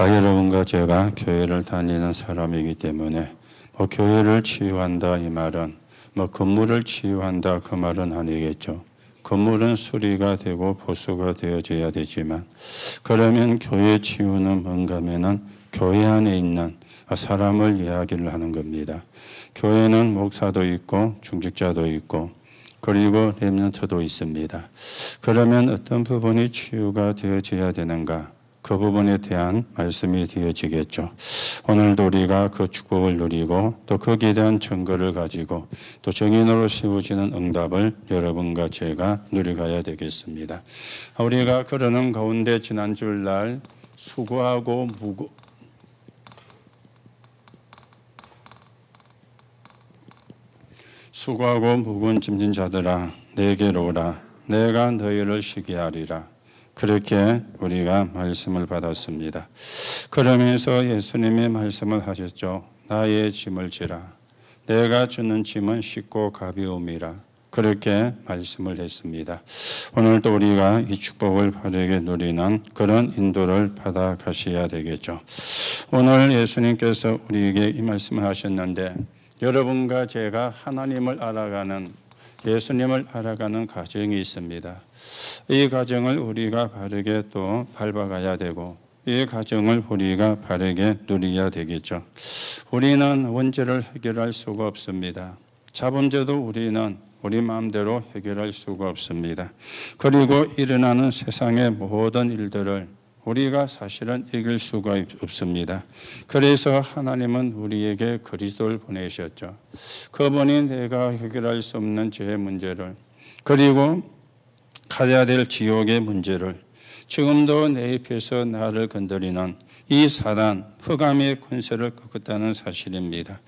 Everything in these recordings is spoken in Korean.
여러분과 제가 교회를 다니는 사람이기 때문에 교회를 치유한다 이 말은 건물을 치유한다 그 말은 아니겠죠. 건물은 수리가 되고 보수가 되어져야 되지만 그러면 교회 치유는 뭔가 하면은 교회 안에 있는 사람을 이야기를 하는 겁니다. 교회는 목사도 있고 중직자도 있고 그리고 렘넌트도 있습니다. 그러면 어떤 부분이 치유가 되어져야 되는가? 그 부분에 대한 말씀이 되어지겠죠. 오늘도 우리가 그 축복을 누리고 또 거기에 대한 증거를 가지고 또 정인으로 세워지는 응답을 여러분과 제가 누려가야 되겠습니다. 우리가 그러는 가운데 지난 주일날 수고하고 무거운 짐진 자들아 내게로 오라 내가 너희를 쉬게 하리라. 그렇게 우리가 말씀을 받았습니다. 그러면서 예수님이 말씀을 하셨죠. 나의 짐을 지라. 내가 주는 짐은 쉽고 가벼움이라. 그렇게 말씀을 했습니다. 오늘도 우리가 이 축복을 바르게 누리는 그런 인도를 받아 가셔야 되겠죠. 오늘 예수님께서 우리에게 이 말씀을 하셨는데 여러분과 제가 하나님을 알아가는 예수님을 알아가는 과정이 있습니다. 이 과정을 우리가 바르게 또 밟아가야 되고 이 과정을 우리가 바르게 누려야 되겠죠. 우리는 원죄를 해결할 수가 없습니다. 자범죄도 우리는 우리 마음대로 해결할 수가 없습니다. 그리고 일어나는 세상의 모든 일들을 우리가 사실은 이길 수가 없습니다. 그래서 하나님은 우리에게 그리스도를 보내셨죠. 그분이 내가 해결할 수 없는 죄의 문제를 그리고 가야 될 지옥의 문제를 지금도 내 입에서 나를 건드리는 이 사단, 흑암의 권세를 꺾었다는 사실입니다.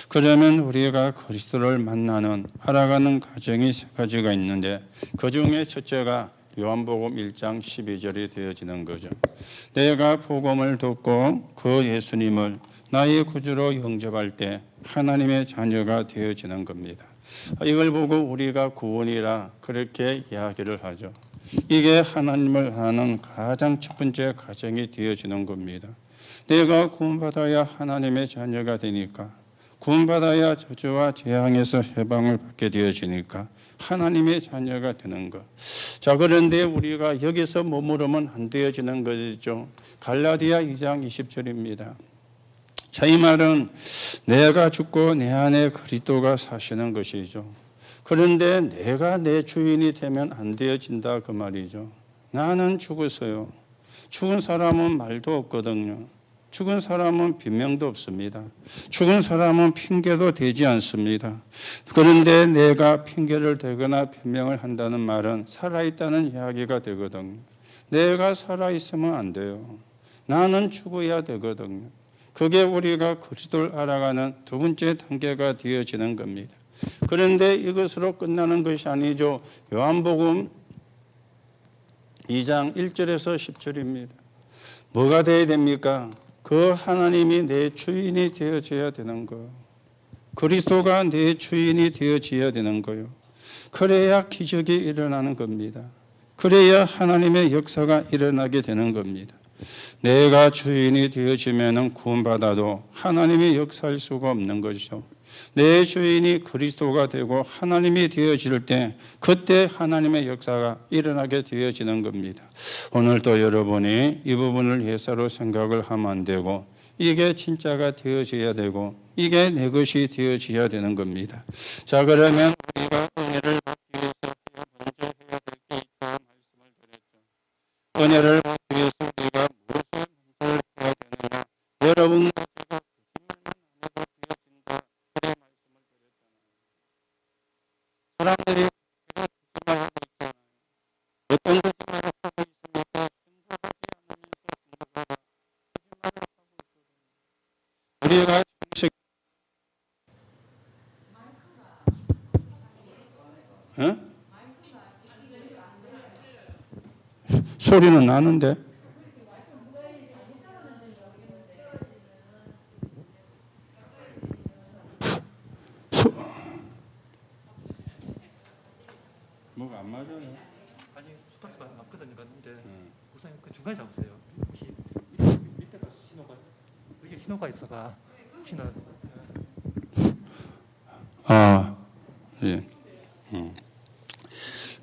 그러면 우리가 그리스도를 만나는 알아가는 과정이 세 가지가 있는데 그 중에 첫째가 요한복음 1장 12절이 되어지는 거죠. 내가 복음을 듣고 그 예수님을 나의 구주로 영접할 때 하나님의 자녀가 되어지는 겁니다. 이걸 보고 우리가 구원이라 그렇게 이야기를 하죠. 이게 하나님을 아는 가장 첫 번째 과정이 되어지는 겁니다. 내가 구원받아야 하나님의 자녀가 되니까 구원받아야 저주와 재앙에서 해방을 받게 되어지니까 하나님의 자녀가 되는 것. 자, 그런데 우리가 여기서 머무르면 안 되어지는 것이죠. 갈라디아 2장 20절입니다. 자, 이 말은 내가 죽고 내 안에 그리스도가 사시는 것이죠. 그런데 내가 내 주인이 되면 안 되어진다 그 말이죠. 나는 죽었어요. 죽은 사람은 말도 없거든요. 죽은 사람은 변명도 없습니다. 죽은 사람은 핑계도 되지 않습니다. 그런데 내가 핑계를 대거나 변명을 한다는 말은 살아있다는 이야기가 되거든요. 내가 살아있으면 안 돼요. 나는 죽어야 되거든요. 그게 우리가 그리스도를 알아가는 두 번째 단계가 되어지는 겁니다. 그런데 이것으로 끝나는 것이 아니죠. 요한복음 2장 1절에서 10절입니다. 뭐가 되어야 됩니까? 그 하나님이 내 주인이 되어져야 되는 거예요. 그리스도가 내 주인이 되어져야 되는 거예요. 그래야 기적이 일어나는 겁니다. 그래야 하나님의 역사가 일어나게 되는 겁니다. 내가 주인이 되어지면 구원받아도 하나님이 역사할 수가 없는 것이죠. 내 주인이 그리스도가 되고 하나님이 되어질 때 그때 하나님의 역사가 일어나게 되어지는 겁니다. 오늘도 여러분이 이 부분을 예사로 생각을 하면 안 되고 이게 진짜가 되어져야 되고 이게 내 것이 되어져야 되는 겁니다. 자, 그러면 우리가 은혜를 받기 위해서 먼저 해야 될 게 있다고 말씀을 드렸죠. 은혜를 받기 위해서 우리가 무엇을 먼저 해야 되느냐. 여러분과 제가 사람들이 거짓말하고 있잖아요. 어떤 거짓말을 하고 있습니까? 순종하지 않으면서 거짓말을 하고 있거든요. 우리가 정식 소리는 나는데 뭐가 안 맞아요? 아니 스파스가 맞거든요. 맞는데 목사님 그 중간에 잡으세요. 혹시 밑에 가서 신호가 있어가 신호. 예.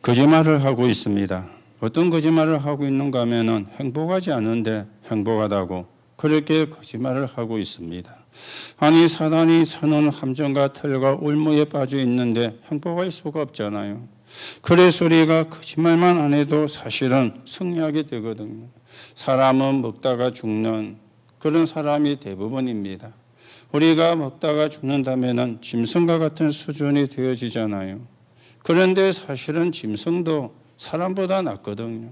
거짓말을 하고 있습니다. 어떤 거짓말을 하고 있는가 하면은 행복하지 않은데 행복하다고 그렇게 거짓말을 하고 있습니다. 아니 사단이 쳐놓은 함정과 틀과 올무에 빠져 있는데 행복할 수가 없잖아요. 그래서 우리가 거짓말만 안 해도 사실은 승리하게 되거든요. 사람은 먹다가 죽는 그런 사람이 대부분입니다. 우리가 먹다가 죽는다면은 짐승과 같은 수준이 되어지잖아요. 그런데 사실은 짐승도 사람보다 낫거든요.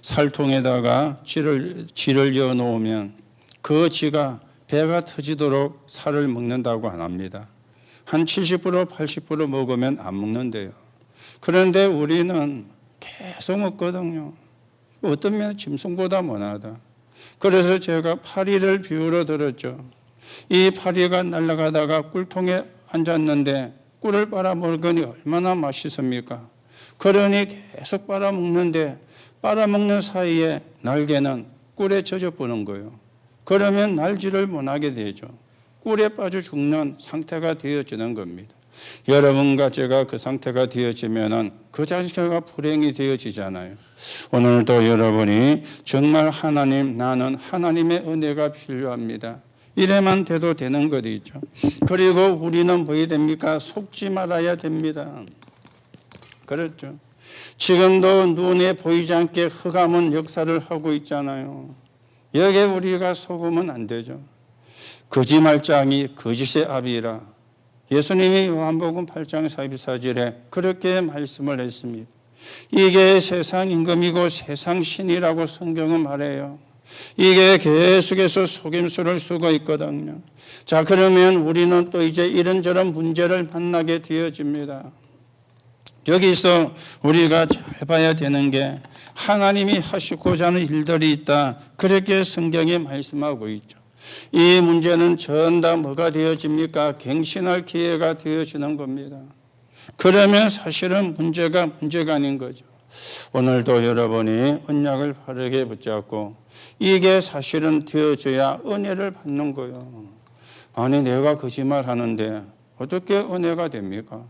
살통에다가 쥐를 이어 놓으면 그 쥐가 배가 터지도록 살을 먹는다고 안 합니다. 한 70% 80% 먹으면 안 먹는데요. 그런데 우리는 계속 먹거든요. 어떤 면에 짐승보다 못하다. 그래서 제가 파리를 비유로 들었죠. 이 파리가 날아가다가 꿀통에 앉았는데 꿀을 빨아먹으니 얼마나 맛있습니까? 그러니 계속 빨아먹는데 빨아먹는 사이에 날개는 꿀에 젖어버는 거예요. 그러면 날지를 못하게 되죠. 꿀에 빠져 죽는 상태가 되어지는 겁니다. 여러분과 제가 그 상태가 되어지면은 그 자체가 불행이 되어지잖아요. 오늘도 여러분이 정말 하나님, 나는 하나님의 은혜가 필요합니다. 이래만 돼도 되는 것이죠. 그리고 우리는 뭐 해야 됩니까? 속지 말아야 됩니다. 그렇죠. 지금도 눈에 보이지 않게 흑암은 역사를 하고 있잖아요. 여기에 우리가 속으면 안 되죠. 거짓말장이 거짓의 아비라. 예수님이 요한복음 8장 44절에 그렇게 말씀을 했습니다. 이게 세상 임금이고 세상 신이라고 성경은 말해요. 이게 계속해서 속임수를 쓰고 있거든요. 자, 그러면 우리는 또 이제 이런저런 문제를 만나게 되어집니다. 여기서 우리가 잘 봐야 되는 게 하나님이 하시고자 하는 일들이 있다. 그렇게 성경이 말씀하고 있죠. 이 문제는 전 다 뭐가 되어집니까? 갱신할 기회가 되어지는 겁니다. 그러면 사실은 문제가 아닌 거죠. 오늘도 여러분이 언약을 바르게 붙잡고 이게 사실은 되어져야 은혜를 받는 거예요. 아니 내가 거짓말하는데 어떻게 은혜가 됩니까?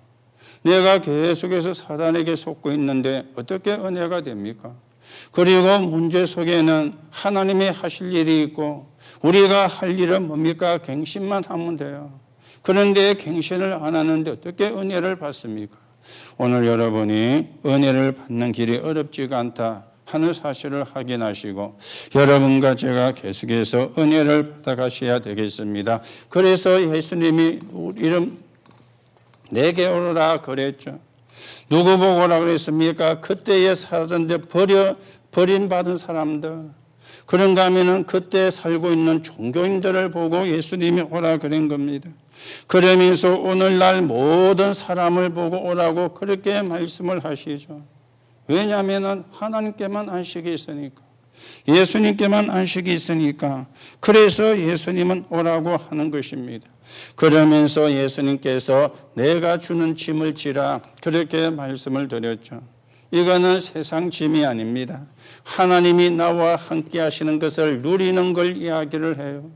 내가 계속해서 사단에게 속고 있는데 어떻게 은혜가 됩니까? 그리고 문제 속에는 하나님이 하실 일이 있고 우리가 할 일은 뭡니까? 갱신만 하면 돼요. 그런데 갱신을 안 하는데 어떻게 은혜를 받습니까? 오늘 여러분이 은혜를 받는 길이 어렵지가 않다 하는 사실을 확인하시고 여러분과 제가 계속해서 은혜를 받아가셔야 되겠습니다. 그래서 예수님이 이름 내게 오라 그랬죠. 누구 보고 오라 그랬습니까? 그때에 살았는데 버림받은 사람들. 그런가 하면은 그때 살고 있는 종교인들을 보고 예수님이 오라 그런 겁니다. 그러면서 오늘날 모든 사람을 보고 오라고 그렇게 말씀을 하시죠. 왜냐하면 하나님께만 안식이 있으니까. 예수님께만 안식이 있으니까. 그래서 예수님은 오라고 하는 것입니다. 그러면서 예수님께서 내가 주는 짐을 지라 그렇게 말씀을 드렸죠. 이거는 세상 짐이 아닙니다. 하나님이 나와 함께 하시는 것을 누리는 걸 이야기를 해요.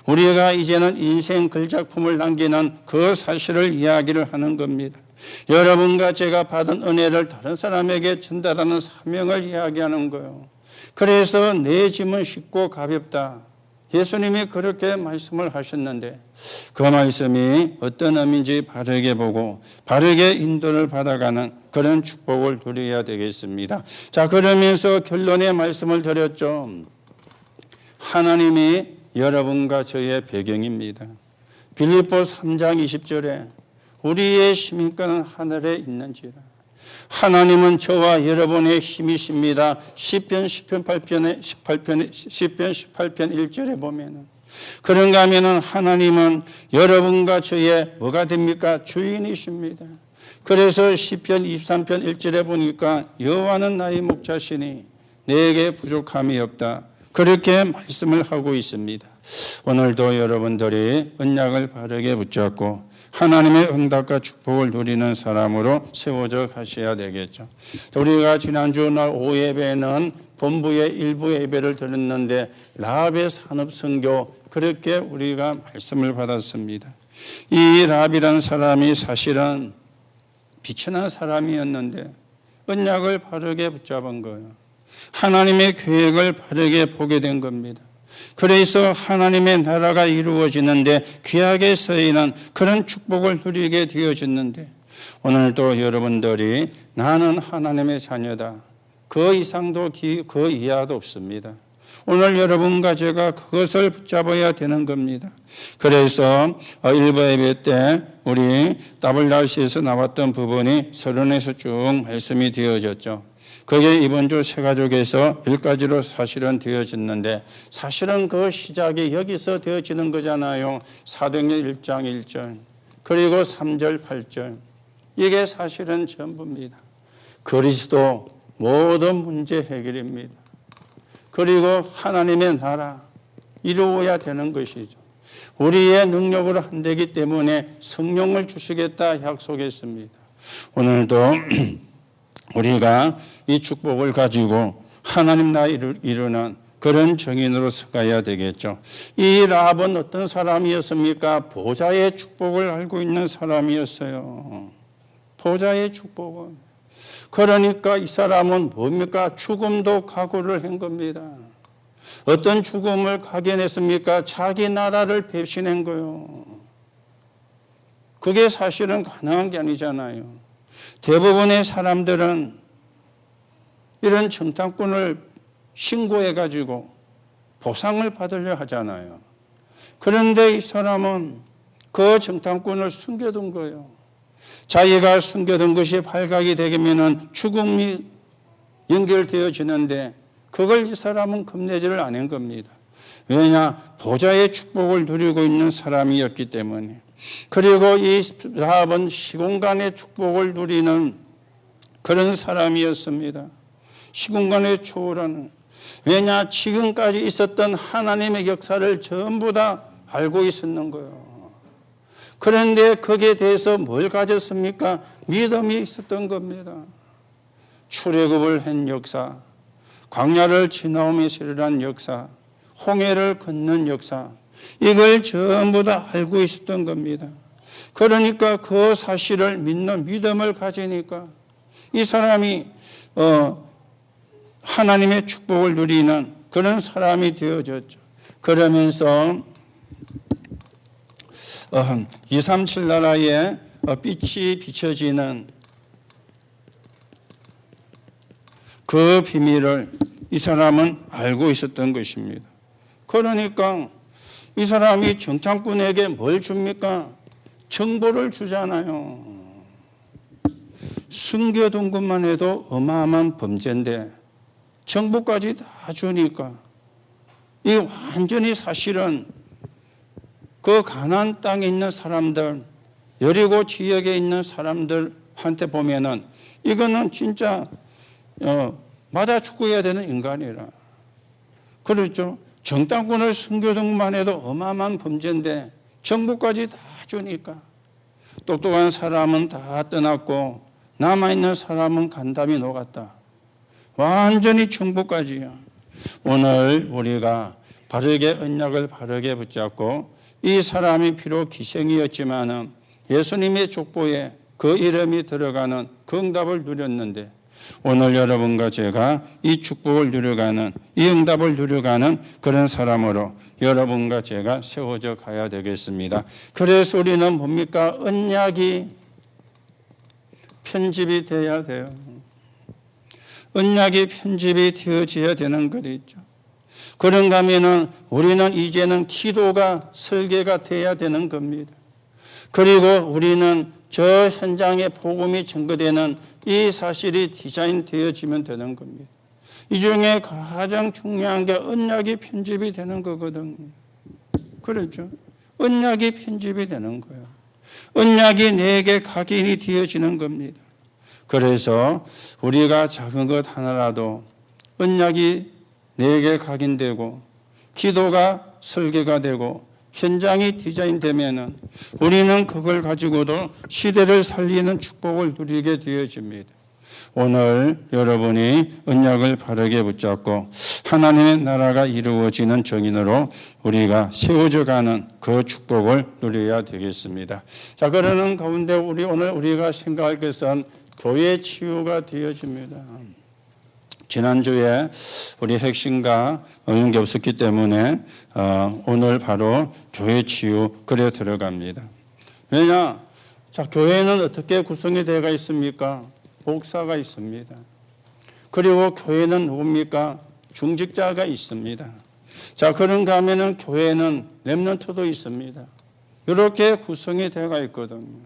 우리가 이제는 인생 걸작품을 남기는 그 사실을 이야기를 하는 겁니다. 여러분과 제가 받은 은혜를 다른 사람에게 전달하는 사명을 이야기하는 거예요. 그래서 내 짐은 쉽고 가볍다. 예수님이 그렇게 말씀을 하셨는데 그 말씀이 어떤 의미인지 바르게 보고 바르게 인도를 받아가는 그런 축복을 누려야 되겠습니다. 자, 그러면서 결론의 말씀을 드렸죠. 하나님이 여러분과 저의 배경입니다. 빌립보 3장 20절에 우리의 시민권은 하늘에 있는지라. 하나님은 저와 여러분의 힘이십니다. 시편 18편 1절에 보면은 그런가 하면은 하나님은 여러분과 저의 뭐가 됩니까? 주인이십니다. 그래서 시편 23편 1절에 보니까 여호와는 나의 목자시니 내게 부족함이 없다. 그렇게 말씀을 하고 있습니다. 오늘도 여러분들이 언약을 바르게 붙잡고 하나님의 응답과 축복을 누리는 사람으로 세워져 가셔야 되겠죠. 우리가 지난주 날 오후 예배는 본부의 일부 예배를 드렸는데 라합의 산업 선교 그렇게 우리가 말씀을 받았습니다. 이 라합이라는 사람이 사실은 비천한 사람이었는데 언약을 바르게 붙잡은 거예요. 하나님의 계획을 바르게 보게 된 겁니다. 그래서 하나님의 나라가 이루어지는데 귀하게 쓰이는 그런 축복을 누리게 되어졌는데 오늘도 여러분들이 나는 하나님의 자녀다. 그 이상도 그 이하도 없습니다. 오늘 여러분과 제가 그것을 붙잡아야 되는 겁니다. 그래서 일부 예배 때 우리 WRC에서 나왔던 부분이 서론에서 쭉 말씀이 되어졌죠. 그게 이번 주 새가족에서 1가지로 사실은 되어졌는데 사실은 그 시작이 여기서 되어지는 거잖아요. 사도행전 1장 1절 그리고 3절 8절 이게 사실은 전부입니다. 그리스도 모든 문제 해결입니다. 그리고 하나님의 나라 이루어야 되는 것이죠. 우리의 능력으로 안 되기 때문에 성령을 주시겠다 약속했습니다. 오늘도 우리가 이 축복을 가지고 하나님 나라를 이루는 그런 정인으로서 가야 되겠죠. 이 라합은 어떤 사람이었습니까? 보좌의 축복을 알고 있는 사람이었어요. 보좌의 축복은. 그러니까 이 사람은 뭡니까? 죽음도 각오를 한 겁니다. 어떤 죽음을 각인했습니까? 자기 나라를 배신한 거예요. 그게 사실은 가능한 게 아니잖아요. 대부분의 사람들은 이런 정탐꾼을 신고해가지고 보상을 받으려 하잖아요. 그런데 이 사람은 그 정탐꾼을 숨겨둔 거예요. 자기가 숨겨둔 것이 발각이 되면은 죽음이 연결되어지는데 그걸 이 사람은 겁내지를 않은 겁니다. 왜냐? 보좌의 축복을 누리고 있는 사람이었기 때문에. 그리고 이 라합은 시공간의 축복을 누리는 그런 사람이었습니다. 시공간의 초월하는. 왜냐? 지금까지 있었던 하나님의 역사를 전부 다 알고 있었는 거예요. 그런데 거기에 대해서 뭘 가졌습니까? 믿음이 있었던 겁니다. 출애굽을 한 역사, 광야를 지나오면서 일어난 역사, 홍해를 건넌 역사, 이걸 전부 다 알고 있었던 겁니다. 그러니까 그 사실을 믿는 믿음을 가지니까 이 사람이 하나님의 축복을 누리는 그런 사람이 되어졌죠. 그러면서 237 나라에 빛이 비춰지는 그 비밀을 이 사람은 알고 있었던 것입니다. 그러니까 이 사람이 정탐꾼에게 뭘 줍니까? 정보를 주잖아요. 숨겨둔 것만 해도 어마어마한 범죄인데 정보까지 다 주니까 이 완전히 사실은 그 가나안 땅에 있는 사람들, 여리고 지역에 있는 사람들한테 보면은 이거는 진짜 맞아 죽어야 되는 인간이라. 그렇죠? 정탐꾼을 숨겨둔 것만 해도 어마어마한 범죄인데 정보까지 다 주니까 똑똑한 사람은 다 떠났고 남아있는 사람은 간담이 녹았다. 완전히 정보까지요. 오늘 우리가 바르게 언약을 바르게 붙잡고 이 사람이 비록 기생이었지만은 예수님의 족보에 그 이름이 들어가는 그 응답을 누렸는데 오늘 여러분과 제가 이 축복을 누려가는 이 응답을 누려가는 그런 사람으로 여러분과 제가 세워져 가야 되겠습니다. 그래서 우리는 뭡니까? 언약이 편집이 돼야 돼요. 언약이 편집이 되어져야 되는 거겠죠. 그런가 하면은 우리는 이제는 기도가 설계가 돼야 되는 겁니다. 그리고 우리는 저 현장에 복음이 증거되는 이 사실이 디자인되어지면 되는 겁니다. 이 중에 가장 중요한 게 언약이 편집이 되는 거거든요. 그렇죠? 언약이 편집이 되는 거예요. 언약이 내게 각인이 되어지는 겁니다. 그래서 우리가 작은 것 하나라도 언약이 내게 각인되고 기도가 설계가 되고 현장이 디자인되면은 우리는 그걸 가지고도 시대를 살리는 축복을 누리게 되어집니다. 오늘 여러분이 언약을 바르게 붙잡고 하나님의 나라가 이루어지는 정인으로 우리가 세워져가는 그 축복을 누려야 되겠습니다. 자, 그러는 가운데 오늘 우리가 생각할 것은 교회 치유가 되어집니다. 지난주에 우리 핵심과 연계 없었기 때문에 오늘 바로 교회 치유 그래 들어갑니다. 왜냐? 자, 교회는 어떻게 구성이 되어 있습니까? 목사가 있습니다. 그리고 교회는 누굽니까? 중직자가 있습니다. 자, 그런가 하면은 교회는 렘넌트도 있습니다. 이렇게 구성이 되어 있거든요.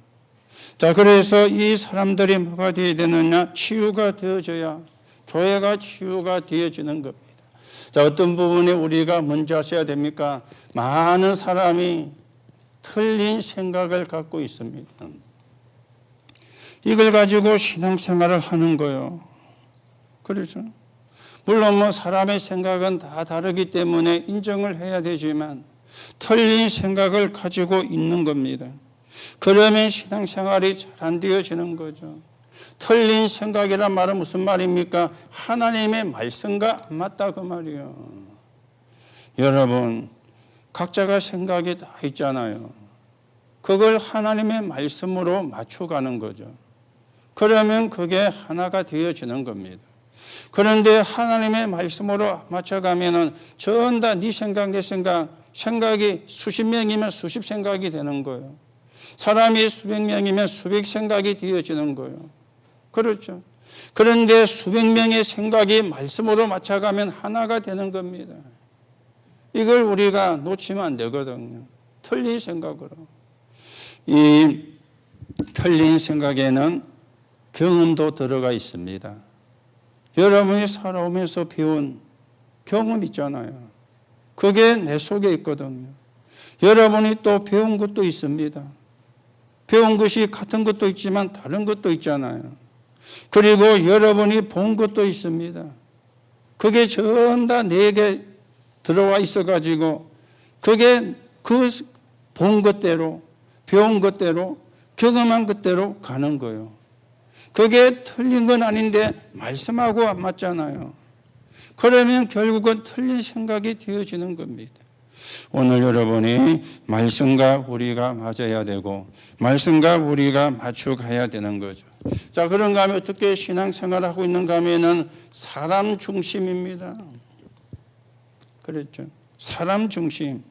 자, 그래서 이 사람들이 뭐가 되어야 되느냐? 치유가 되어져야 교회가 치유가 되어지는 겁니다. 자, 어떤 부분에 우리가 먼저 하셔야 됩니까? 많은 사람이 틀린 생각을 갖고 있습니다. 이걸 가지고 신앙생활을 하는 거예요. 그렇죠? 물론 뭐 사람의 생각은 다 다르기 때문에 인정을 해야 되지만 틀린 생각을 가지고 있는 겁니다. 그러면 신앙생활이 잘 안 되어지는 거죠. 틀린 생각이란 말은 무슨 말입니까? 하나님의 말씀과 안 맞다 그 말이에요. 여러분, 각자가 생각이 다 있잖아요. 그걸 하나님의 말씀으로 맞춰가는 거죠. 그러면 그게 하나가 되어지는 겁니다. 그런데 하나님의 말씀으로 맞춰가면은 전 다 네 생각, 내 생각, 생각이 수십 명이면 수십 생각이 되는 거예요. 사람이 수백 명이면 수백 생각이 되어지는 거예요. 그렇죠. 그런데 수백 명의 생각이 말씀으로 맞춰가면 하나가 되는 겁니다. 이걸 우리가 놓치면 안 되거든요. 틀린 생각으로. 이 틀린 생각에는 경험도 들어가 있습니다. 여러분이 살아오면서 배운 경험 있잖아요. 그게 내 속에 있거든요. 여러분이 또 배운 것도 있습니다. 배운 것이 같은 것도 있지만 다른 것도 있잖아요. 그리고 여러분이 본 것도 있습니다. 그게 전 다 내게 들어와 있어가지고 그게 그 본 것대로 배운 것대로 경험한 것대로 가는 거예요. 그게 틀린 건 아닌데 말씀하고 안 맞잖아요. 그러면 결국은 틀린 생각이 되어지는 겁니다. 오늘 여러분이 말씀과 우리가 맞아야 되고 말씀과 우리가 맞춰가야 되는 거죠. 자, 그런가 하면 어떻게 신앙생활을 하고 있는가 하면은 사람 중심입니다. 그렇죠. 사람 중심.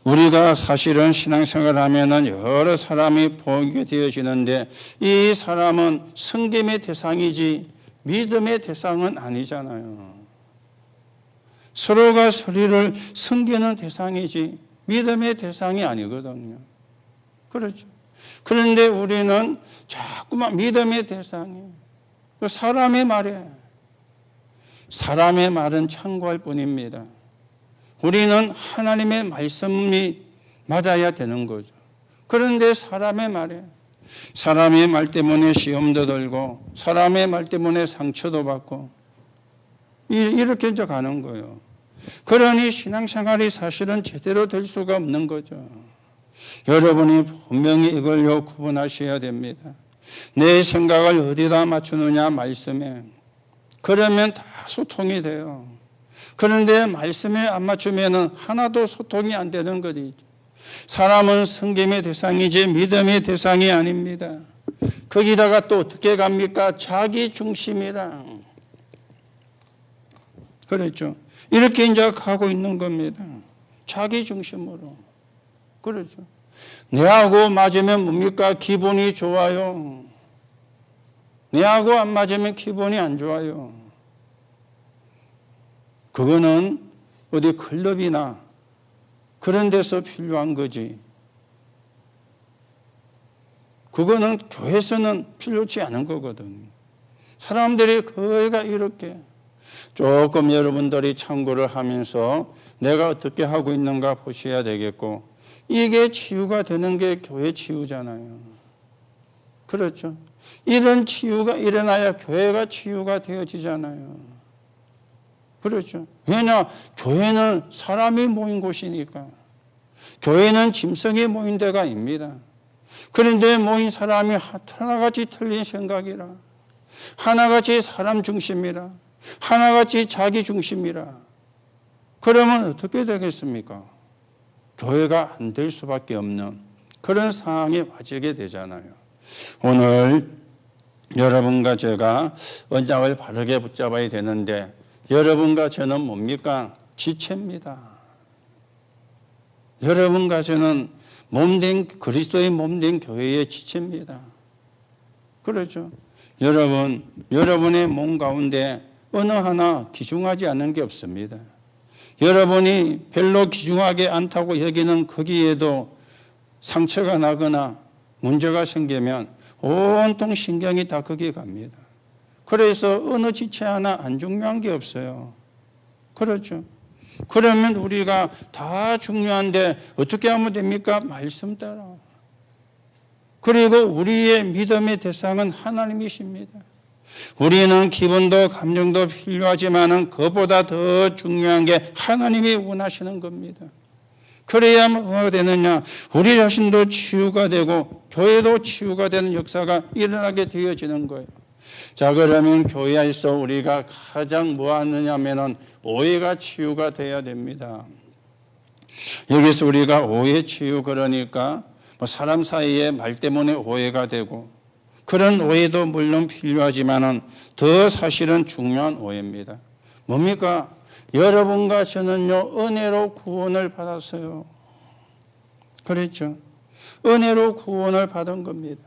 우리가 사실은 신앙생활을 하면은 여러 사람이 보게 되어지는데 이 사람은 섬김의 대상이지 믿음의 대상은 아니잖아요. 서로가 서로를 섬기는 대상이지 믿음의 대상이 아니거든요. 그렇죠. 그런데 우리는 자꾸만 믿음의 대상이에요. 사람의 말은 참고할 뿐입니다. 우리는 하나님의 말씀이 맞아야 되는 거죠. 그런데 사람의 말 때문에 시험도 들고 사람의 말 때문에 상처도 받고 이렇게 이제 가는 거예요. 그러니 신앙생활이 사실은 제대로 될 수가 없는 거죠. 여러분이 분명히 이걸 구분하셔야 됩니다. 내 생각을 어디다 맞추느냐 말씀에. 그러면 다 소통이 돼요. 그런데 말씀에 안 맞추면 하나도 소통이 안 되는 거지. 사람은 섬김의 대상이지 믿음의 대상이 아닙니다. 거기다가 또 어떻게 갑니까? 자기 중심이랑. 그렇죠. 이렇게 이제 가고 있는 겁니다. 자기 중심으로. 그렇죠. 내하고 맞으면 뭡니까? 기분이 좋아요. 내하고 안 맞으면 기분이 안 좋아요. 그거는 어디 클럽이나 그런 데서 필요한 거지. 그거는 교회에서는 필요치 않은 거거든요. 사람들이 거의가 이렇게 조금 여러분들이 참고를 하면서 내가 어떻게 하고 있는가 보셔야 되겠고, 이게 치유가 되는 게 교회 치유잖아요. 그렇죠. 이런 치유가 일어나야 교회가 치유가 되어지잖아요. 그렇죠. 왜냐? 교회는 사람이 모인 곳이니까. 교회는 짐승이 모인 데가 아닙니다. 그런데 모인 사람이 하나같이 틀린 생각이라 하나같이 사람 중심이라, 하나같이 자기 중심이라. 그러면 어떻게 되겠습니까? 교회가 안 될 수밖에 없는 그런 상황에 빠지게 되잖아요. 오늘 여러분과 제가 언약을 바르게 붙잡아야 되는데 여러분과 저는 뭡니까? 지체입니다. 여러분과 저는 몸된 그리스도의 몸된 교회의 지체입니다. 그렇죠? 여러분의 몸 가운데 어느 하나 귀중하지 않은 게 없습니다. 여러분이 별로 귀중하게 않다고 여기는 거기에도 상처가 나거나 문제가 생기면 온통 신경이 다 거기에 갑니다. 그래서 어느 지체 하나 안 중요한 게 없어요. 그렇죠? 그러면 우리가 다 중요한데 어떻게 하면 됩니까? 말씀 따라. 그리고 우리의 믿음의 대상은 하나님이십니다. 우리는 기분도 감정도 필요하지만 그보다 더 중요한 게 하나님이 원하시는 겁니다. 그래야 뭐가 되느냐? 우리 자신도 치유가 되고 교회도 치유가 되는 역사가 일어나게 되어지는 거예요. 자, 그러면 교회에서 우리가 가장 뭐 하느냐면은 오해가 치유가 돼야 됩니다. 여기서 우리가 오해 치유 그러니까 뭐 사람 사이에 말 때문에 오해가 되고 그런 오해도 물론 필요하지만은 더 사실은 중요한 오해입니다. 뭡니까? 여러분과 저는요 은혜로 구원을 받았어요. 그랬죠? 은혜로 구원을 받은 겁니다.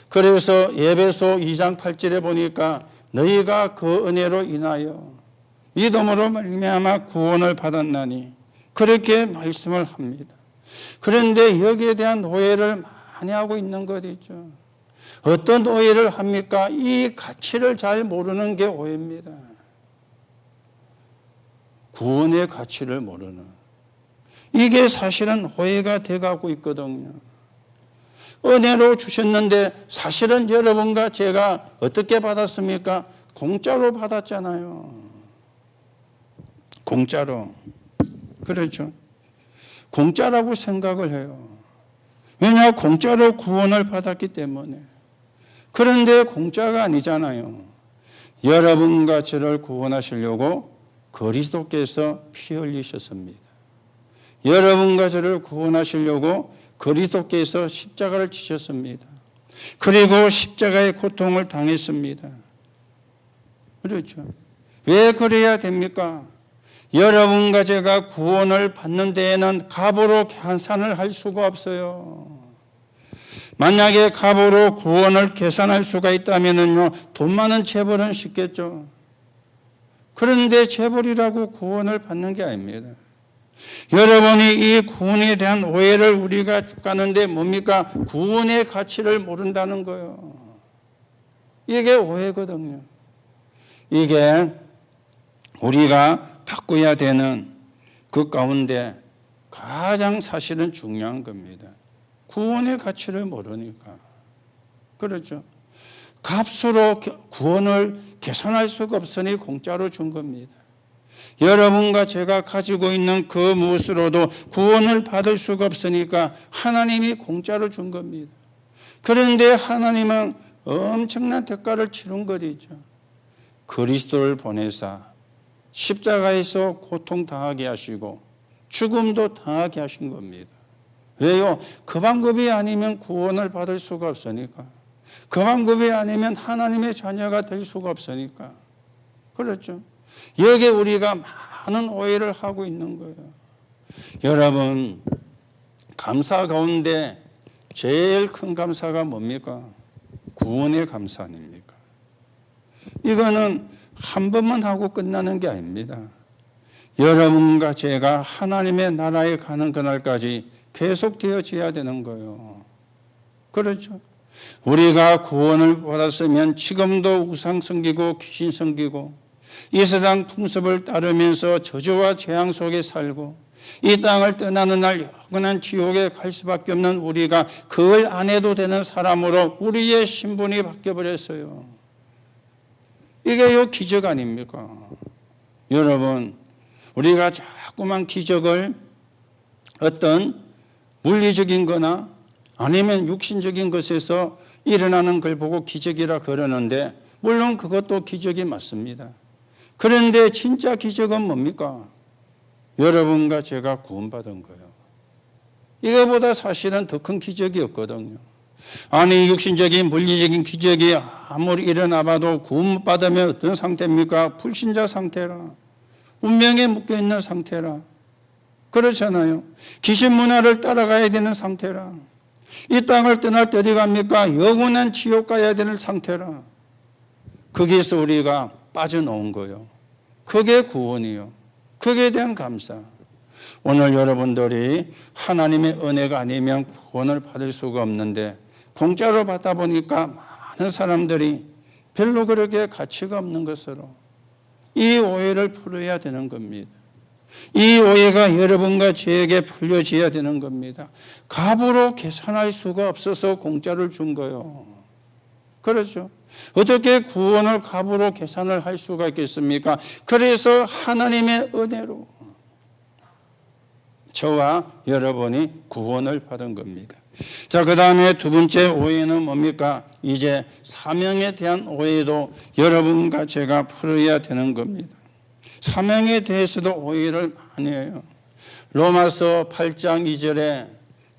그래서 에베소 2장 8절에 보니까 너희가 그 은혜로 인하여 믿음으로 말미암아 구원을 받았나니 그렇게 말씀을 합니다. 그런데 여기에 대한 오해를 많이 하고 있는 것이죠. 어떤 오해를 합니까? 이 가치를 잘 모르는 게 오해입니다. 구원의 가치를 모르는. 이게 사실은 오해가 돼가고 있거든요. 은혜로 주셨는데 사실은 여러분과 제가 어떻게 받았습니까? 공짜로 받았잖아요. 공짜로. 그렇죠. 공짜라고 생각을 해요. 왜냐? 공짜로 구원을 받았기 때문에. 그런데 공짜가 아니잖아요. 여러분과 저를 구원하시려고 그리스도께서 피 흘리셨습니다. 여러분과 저를 구원하시려고 그리스도께서 십자가를 지셨습니다. 그리고 십자가의 고통을 당했습니다. 그렇죠. 왜 그래야 됩니까? 여러분과 제가 구원을 받는 데에는 값으로 계산을 할 수가 없어요. 만약에 값으로 구원을 계산할 수가 있다면요, 돈 많은 재벌은 쉽겠죠. 그런데 재벌이라고 구원을 받는 게 아닙니다. 여러분이 이 구원에 대한 오해를 우리가 가는데 뭡니까? 구원의 가치를 모른다는 거예요. 이게 오해거든요. 이게 우리가 바꿔야 되는 그 가운데 가장 사실은 중요한 겁니다. 구원의 가치를 모르니까. 그렇죠. 값으로 구원을 계산할 수가 없으니 공짜로 준 겁니다. 여러분과 제가 가지고 있는 그 무엇으로도 구원을 받을 수가 없으니까 하나님이 공짜로 준 겁니다. 그런데 하나님은 엄청난 대가를 치른 것이죠. 그리스도를 보내사 십자가에서 고통당하게 하시고 죽음도 당하게 하신 겁니다. 왜요? 그 방법이 아니면 구원을 받을 수가 없으니까. 그 방법이 아니면 하나님의 자녀가 될 수가 없으니까. 그렇죠? 여기에 우리가 많은 오해를 하고 있는 거예요. 여러분, 감사 가운데 제일 큰 감사가 뭡니까? 구원의 감사 아닙니까? 이거는 한 번만 하고 끝나는 게 아닙니다. 여러분과 제가 하나님의 나라에 가는 그날까지 계속 되어져야 되는 거예요. 그렇죠? 우리가 구원을 받았으면 지금도 우상 섬기고 귀신 섬기고 이 세상 풍습을 따르면서 저주와 재앙 속에 살고 이 땅을 떠나는 날 영원한 지옥에 갈 수밖에 없는 우리가 그걸 안 해도 되는 사람으로 우리의 신분이 바뀌어버렸어요. 이게 요 기적 아닙니까? 여러분, 우리가 자꾸만 기적을 어떤 물리적인 거나 아니면 육신적인 것에서 일어나는 걸 보고 기적이라 그러는데 물론 그것도 기적이 맞습니다. 그런데 진짜 기적은 뭡니까? 여러분과 제가 구원받은 거예요. 이거보다 사실은 더 큰 기적이 없거든요. 아니 육신적인 물리적인 기적이 아무리 일어나봐도 구원받으면 어떤 상태입니까? 불신자 상태라. 운명에 묶여있는 상태라. 그렇잖아요. 귀신 문화를 따라가야 되는 상태라. 이 땅을 떠날 때 어디 갑니까? 영원한 지옥 가야 되는 상태라. 거기에서 우리가 빠져나온 거예요. 그게 구원이요. 그게 대한 감사. 오늘 여러분들이 하나님의 은혜가 아니면 구원을 받을 수가 없는데 공짜로 받다 보니까 많은 사람들이 별로 그렇게 가치가 없는 것으로 이 오해를 풀어야 되는 겁니다. 이 오해가 여러분과 저에게 풀려져야 되는 겁니다. 값으로 계산할 수가 없어서 공짜를 준 거예요. 그렇죠? 어떻게 구원을 값으로 계산을 할 수가 있겠습니까? 그래서 하나님의 은혜로 저와 여러분이 구원을 받은 겁니다. 자, 그 다음에 두 번째 오해는 뭡니까? 이제 사명에 대한 오해도 여러분과 제가 풀어야 되는 겁니다. 사명에 대해서도 오해를 많이 해요. 로마서 8장 2절에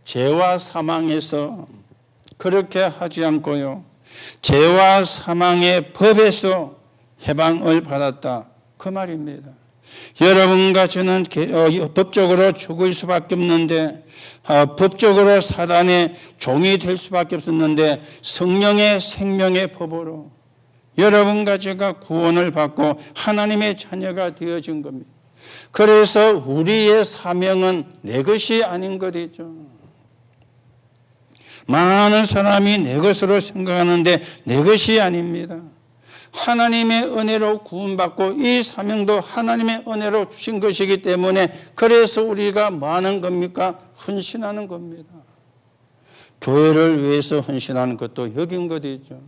죄와 사망에서 그렇게 하지 않고요. 죄와 사망의 법에서 해방을 받았다. 그 말입니다. 여러분과 저는 법적으로 죽을 수밖에 없는데 법적으로 사단의 종이 될 수밖에 없었는데 성령의 생명의 법으로 여러분과 제가 구원을 받고 하나님의 자녀가 되어진 겁니다. 그래서 우리의 사명은 내 것이 아닌 것이죠. 많은 사람이 내 것으로 생각하는데 내 것이 아닙니다. 하나님의 은혜로 구원받고 이 사명도 하나님의 은혜로 주신 것이기 때문에 그래서 우리가 뭐 하는 겁니까? 헌신하는 겁니다. 교회를 위해서 헌신하는 것도 여긴 것이죠.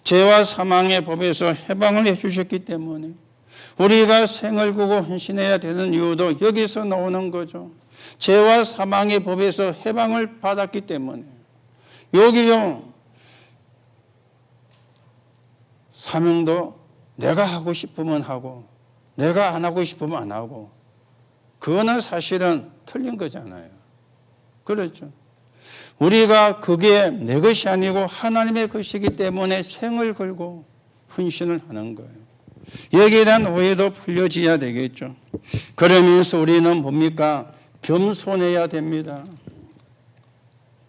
죄와 사망의 법에서 해방을 해주셨기 때문에 우리가 생을 구고 헌신해야 되는 이유도 여기서 나오는 거죠. 죄와 사망의 법에서 해방을 받았기 때문에 여기요. 사명도 내가 하고 싶으면 하고 내가 안 하고 싶으면 안 하고 그거는 사실은 틀린 거잖아요. 그렇죠. 우리가 그게 내 것이 아니고 하나님의 것이기 때문에 생을 걸고 헌신을 하는 거예요. 여기에 대한 오해도 풀려져야 되겠죠. 그러면서 우리는 뭡니까? 겸손해야 됩니다.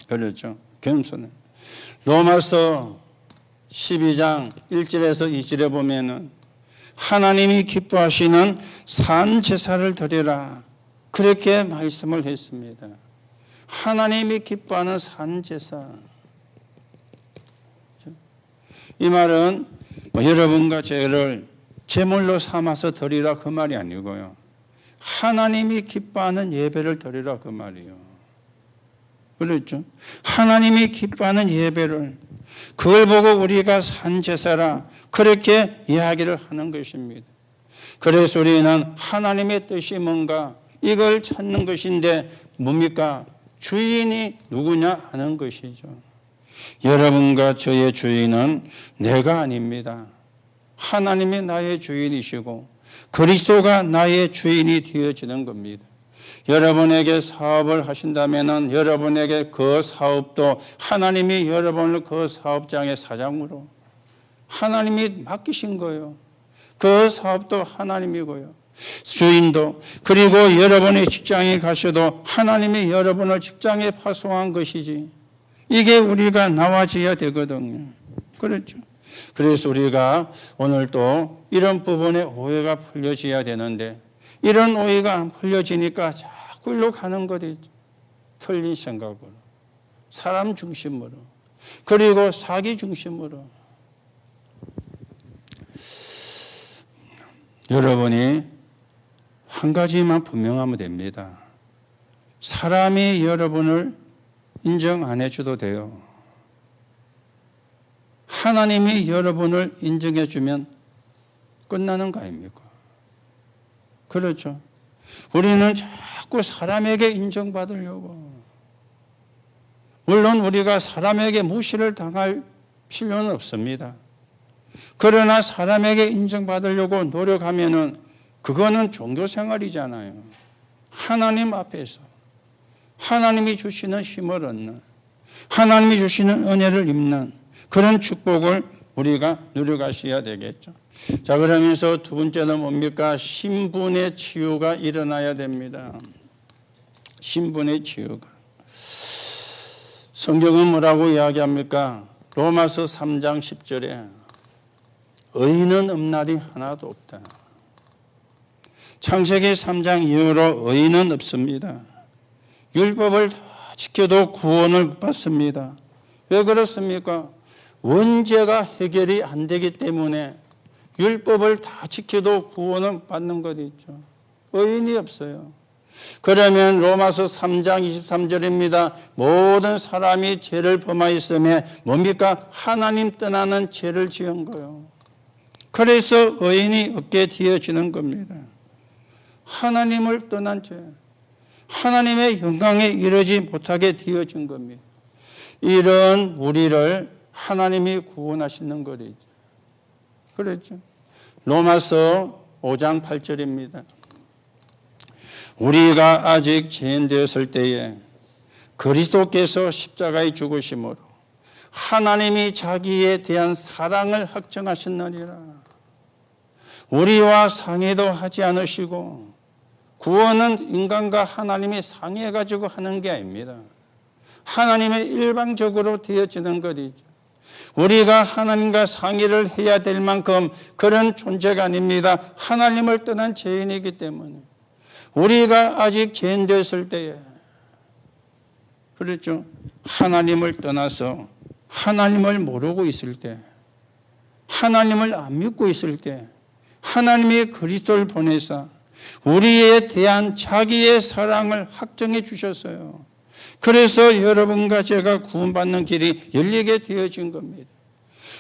그렇죠. 겸손해. 로마서 12장 1절에서 2절에 보면은 하나님이 기뻐하시는 산 제사를 드리라. 그렇게 말씀을 했습니다. 하나님이 기뻐하는 산 제사. 이 말은 여러분과 저를 제물로 삼아서 드리라 그 말이 아니고요. 하나님이 기뻐하는 예배를 드리라 그 말이에요. 그렇죠? 하나님이 기뻐하는 예배를 그걸 보고 우리가 산 제사라 그렇게 이야기를 하는 것입니다. 그래서 우리는 하나님의 뜻이 뭔가 이걸 찾는 것인데 뭡니까? 주인이 누구냐 하는 것이죠. 여러분과 저의 주인은 내가 아닙니다. 하나님이 나의 주인이시고 그리스도가 나의 주인이 되어지는 겁니다. 여러분에게 사업을 하신다면 여러분에게 그 사업도 하나님이 여러분을 그 사업장의 사장으로 하나님이 맡기신 거예요. 그 사업도 하나님이고요. 주인도 그리고 여러분의 직장에 가셔도 하나님이 여러분을 직장에 파송한 것이지 이게 우리가 나와져야 되거든요. 그렇죠. 그래서 우리가 오늘 또 이런 부분에 오해가 풀려져야 되는데 이런 오해가 안 풀려지니까 자꾸 일로 가는 것이죠. 틀린 생각으로 사람 중심으로 그리고 사기 중심으로 여러분이 한 가지만 분명하면 됩니다. 사람이 여러분을 인정 안 해줘도 돼요. 하나님이 여러분을 인정해 주면 끝나는 거 아닙니까? 그렇죠. 우리는 자꾸 사람에게 인정받으려고. 물론 우리가 사람에게 무시를 당할 필요는 없습니다. 그러나 사람에게 인정받으려고 노력하면은 그거는 종교 생활이잖아요. 하나님 앞에서 하나님이 주시는 힘을 얻는, 하나님이 주시는 은혜를 입는 그런 축복을 우리가 누려가셔야 되겠죠. 자, 그러면서 두 번째는 뭡니까? 신분의 치유가 일어나야 됩니다. 신분의 치유가. 성경은 뭐라고 이야기합니까? 로마서 3장 10절에 의인은 없나니 하나도 없다. 창세기 3장 이후로 의인은 없습니다. 율법을 다 지켜도 구원을 못 받습니다. 왜 그렇습니까? 원죄가 해결이 안 되기 때문에 율법을 다 지켜도 구원을 받는 것 있죠. 의인이 없어요. 그러면 로마서 3장 23절입니다. 모든 사람이 죄를 범하였으며 뭡니까? 하나님 떠나는 죄를 지은 거예요. 그래서 의인이 없게 되어지는 겁니다. 하나님을 떠난 죄, 하나님의 영광에 이르지 못하게 되어진 겁니다. 이런 우리를 하나님이 구원하시는 거죠. 그렇죠. 로마서 5장 8절입니다. 우리가 아직 죄인 되었을 때에 그리스도께서 십자가에 죽으심으로 하나님이 자기에 대한 사랑을 확정하셨느니라. 우리와 상의도 하지 않으시고, 구원은 인간과 하나님이 상의해가지고 하는 게 아닙니다. 하나님의 일방적으로 되어지는 것이죠. 우리가 하나님과 상의를 해야 될 만큼 그런 존재가 아닙니다. 하나님을 떠난 죄인이기 때문에. 우리가 아직 죄인 되었을 때에, 그렇죠, 하나님을 떠나서 하나님을 모르고 있을 때, 하나님을 안 믿고 있을 때 하나님이 그리스도를 보내사 우리에 대한 자기의 사랑을 확정해 주셨어요. 그래서 여러분과 제가 구원받는 길이 열리게 되어진 겁니다.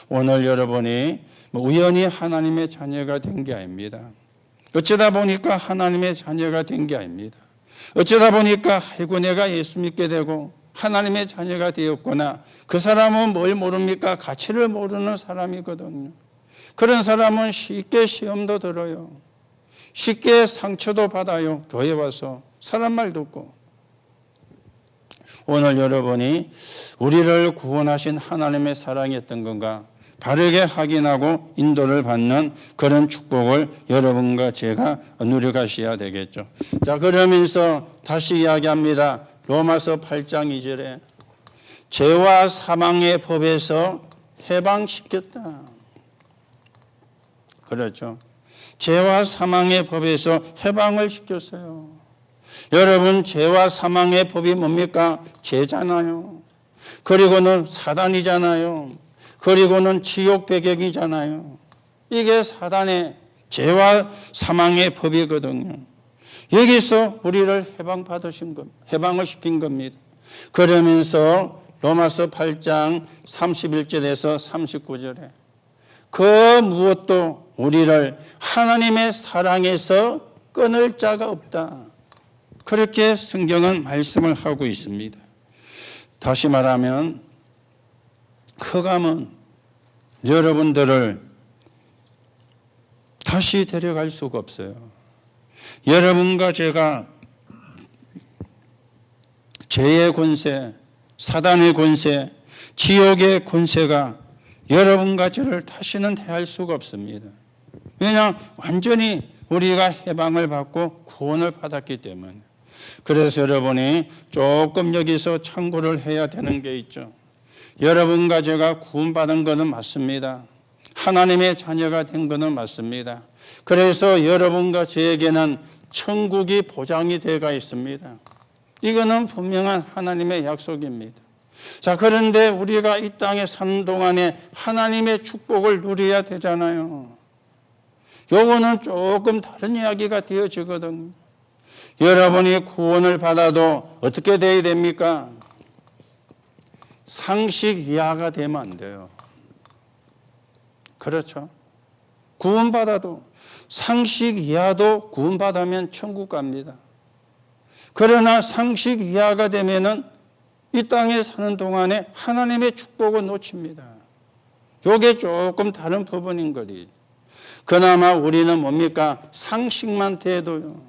오늘 여러분이 우연히 하나님의 자녀가 된 게 아닙니다. 어쩌다 보니까 하나님의 자녀가 된 게 아닙니다. 어쩌다 보니까 아이고 내가 예수 믿게 되고 하나님의 자녀가 되었구나. 그 사람은 뭘 모릅니까? 가치를 모르는 사람이거든요. 그런 사람은 쉽게 시험도 들어요. 쉽게 상처도 받아요. 교회 와서 사람 말 듣고. 오늘 여러분이 우리를 구원하신 하나님의 사랑이 어떤 건가 바르게 확인하고 인도를 받는 그런 축복을 여러분과 제가 누려가셔야 되겠죠. 자, 그러면서 다시 이야기합니다. 로마서 8장 2절에 죄와 사망의 법에서 해방시켰다. 그렇죠. 죄와 사망의 법에서 해방을 시켰어요. 여러분, 죄와 사망의 법이 뭡니까? 죄잖아요. 그리고는 사단이잖아요. 그리고는 지옥 배경이잖아요. 이게 사단의 죄와 사망의 법이거든요. 여기서 우리를 해방받으신 겁니다. 해방을 시킨 겁니다. 그러면서 로마서 8장 31절에서 39절에 그 무엇도 우리를 하나님의 사랑에서 끊을 자가 없다. 그렇게 성경은 말씀을 하고 있습니다. 다시 말하면 흑암은 여러분들을 다시 데려갈 수가 없어요. 여러분과 제가 죄의 권세, 사단의 권세, 지옥의 권세가 여러분과 저를 다시는 대할 수가 없습니다. 왜냐? 완전히 우리가 해방을 받고 구원을 받았기 때문에. 그래서 여러분이 조금 여기서 참고를 해야 되는 게 있죠. 여러분과 제가 구원받은 것은 맞습니다. 하나님의 자녀가 된 것은 맞습니다. 그래서 여러분과 저에게는 천국이 보장이 되어 있습니다. 이거는 분명한 하나님의 약속입니다. 자, 그런데 우리가 이 땅에 사는 동안에 하나님의 축복을 누려야 되잖아요. 요거는 조금 다른 이야기가 되어지거든요. 여러분이 구원을 받아도 어떻게 돼야 됩니까? 상식 이하가 되면 안 돼요. 그렇죠? 구원받아도 상식 이하도 구원받으면 천국 갑니다. 그러나 상식 이하가 되면은 이 땅에 사는 동안에 하나님의 축복을 놓칩니다. 요게 조금 다른 부분인 거리. 그나마 우리는 뭡니까? 상식만 돼도요.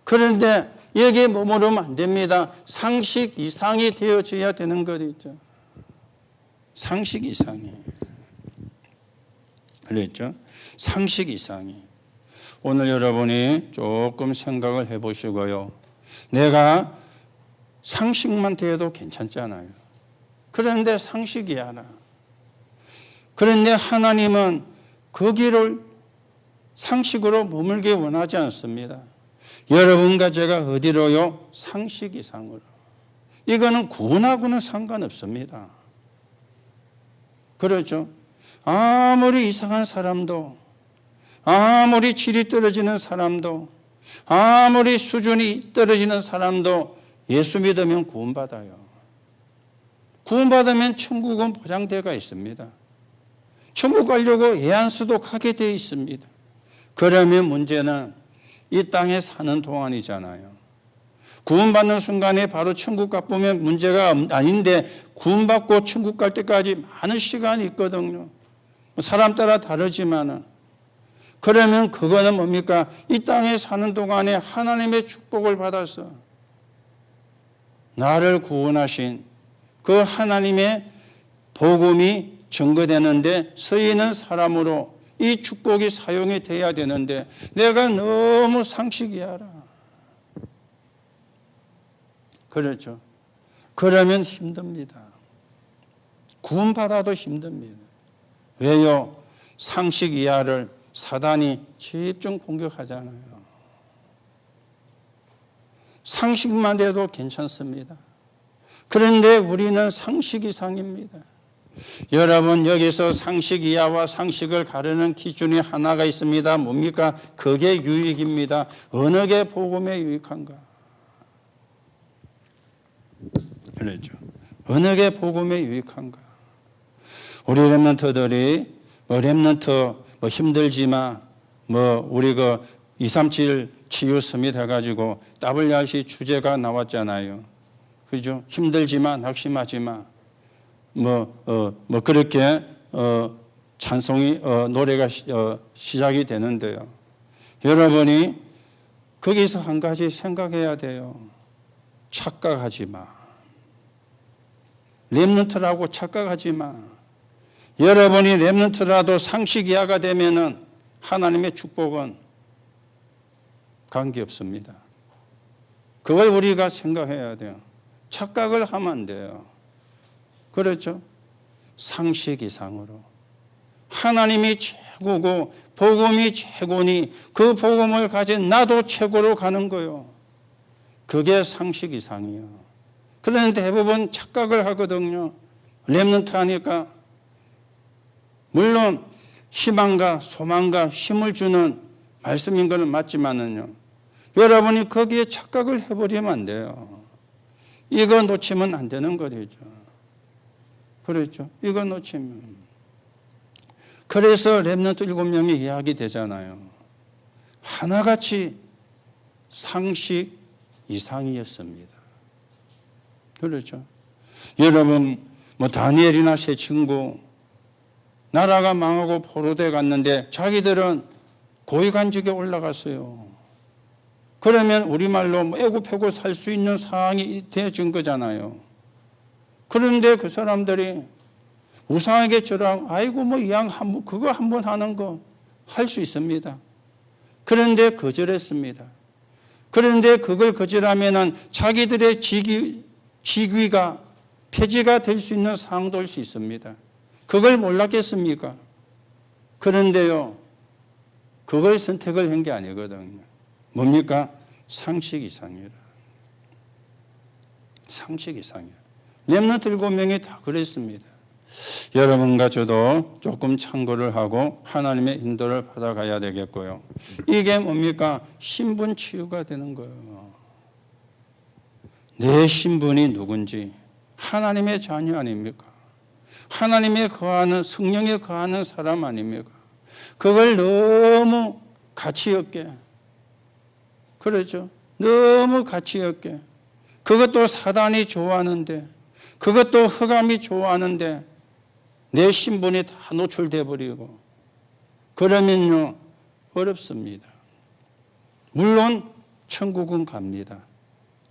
그런데 여기에 머무르면 안 됩니다. 상식 이상이 되어져야 되는 거죠. 상식 이상이. 그랬죠? 상식 이상이. 오늘 여러분이 조금 생각을 해보시고요. 내가 상식만 돼도 괜찮잖아요. 그런데 상식이야. 그런데 하나님은 그 길을 상식으로 머물게 원하지 않습니다. 여러분과 제가 어디로요? 상식 이상으로. 이거는 구원하고는 상관없습니다. 그렇죠? 아무리 이상한 사람도, 아무리 질이 떨어지는 사람도, 아무리 수준이 떨어지는 사람도 예수 믿으면 구원받아요. 구원받으면 천국은 보장되어 있습니다. 천국 가려고 애안수도 가게 되어 있습니다. 그러면 문제는 이 땅에 사는 동안이잖아요. 구원받는 순간에 바로 천국 가보면 문제가 아닌데 구원받고 천국 갈 때까지 많은 시간이 있거든요. 사람 따라 다르지만은. 그러면 그거는 뭡니까? 이 땅에 사는 동안에 하나님의 축복을 받아서 나를 구원하신 그 하나님의 복음이 증거되는데 서 있는 사람으로 이 축복이 사용이 돼야 되는데 내가 너무 상식이야라. 그렇죠. 그러면 힘듭니다. 구원받아도 힘듭니다. 왜요? 상식 이하를 사단이 집중 공격하잖아요. 상식만 돼도 괜찮습니다. 그런데 우리는 상식 이상입니다. 여러분, 여기서 상식 이하와 상식을 가르는 기준이 하나가 있습니다. 뭡니까? 그게 유익입니다. 어느 게 복음에 유익한가? 그렇죠. 어느 게 복음에 유익한가? 우리 랩런트들이 랩런트 힘들지만 우리 237 치유 서밋 해가지고 WRC 주제가 나왔잖아요. 그죠? 힘들지만 낙심하지 마. 그렇게 찬송이 노래가 시작이 되는데요. 여러분이 거기서 한 가지 생각해야 돼요. 착각하지 마. 랩런트라고 착각하지 마. 여러분이 랩런트라도 상식 이하가 되면은 하나님의 축복은 관계없습니다. 그걸 우리가 생각해야 돼요. 착각을 하면 안 돼요. 그렇죠? 상식 이상으로. 하나님이 최고고 복음이 최고니 그 복음을 가진 나도 최고로 가는 거예요. 그게 상식 이상이에요. 그런데 대부분 착각을 하거든요. 랩런트 하니까. 물론 희망과 소망과 힘을 주는 말씀인 것은 맞지만은요. 여러분이 거기에 착각을 해버리면 안 돼요. 이거 놓치면 안 되는 거죠. 그렇죠. 이거 놓치면. 그래서 랩런트 7명이 이야기 되잖아요. 하나같이 상식 이상이었습니다. 그렇죠. 여러분, 다니엘이나 세 친구, 나라가 망하고 포로돼 갔는데 자기들은 고위관직에 올라갔어요. 그러면 우리말로 애굽하고 살 수 있는 상황이 되어진 거잖아요. 그런데 그 사람들이 우상에게 절하고 아이고 이 양 그거 한번 하는 거 할 수 있습니다. 그런데 거절했습니다. 그런데 그걸 거절하면은 자기들의 직위가 폐지가 될 수 있는 상황도 올 수 있습니다. 그걸 몰랐겠습니까? 그런데요, 그걸 선택을 한 게 아니거든요. 뭡니까? 상식 이상이라. 상식 이상이야. 렘넌트 7명이 다 그랬습니다. 여러분과 저도 조금 참고를 하고 하나님의 인도를 받아가야 되겠고요. 이게 뭡니까? 신분 치유가 되는 거예요. 내 신분이 누군지 하나님의 자녀 아닙니까? 하나님의 거하는 성령에 거하는 사람 아닙니까? 그걸 너무 가치 없게, 그렇죠? 너무 가치 없게, 그것도 사단이 좋아하는데, 그것도 흑암이 좋아하는데 내 신분이 다 노출돼 버리고 그러면요 어렵습니다. 물론 천국은 갑니다.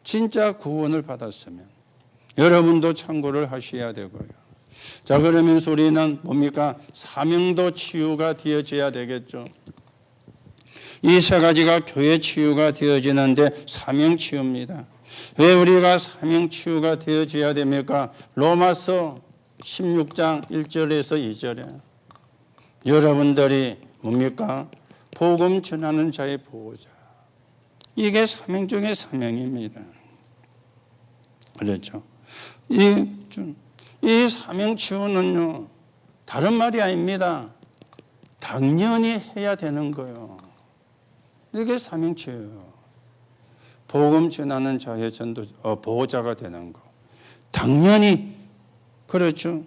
진짜 구원을 받았으면 여러분도 참고를 하셔야 되고요. 자, 그러면서 우리는 뭡니까? 사명도 치유가 되어져야 되겠죠. 이 세 가지가 교회 치유가 되어지는데 사명 치유입니다. 왜 우리가 사명 치유가 되어져야 됩니까? 로마서 16장 1절에서 2절에 여러분들이 뭡니까? 복음 전하는 자의 보호자. 이게 사명 중의 사명입니다. 그렇죠? 이 사명 치유는요, 다른 말이 아닙니다. 당연히 해야 되는 거예요. 이게 사명 치유예요. 복음 전하는 자의 보호자가 되는 거. 당연히, 그렇죠.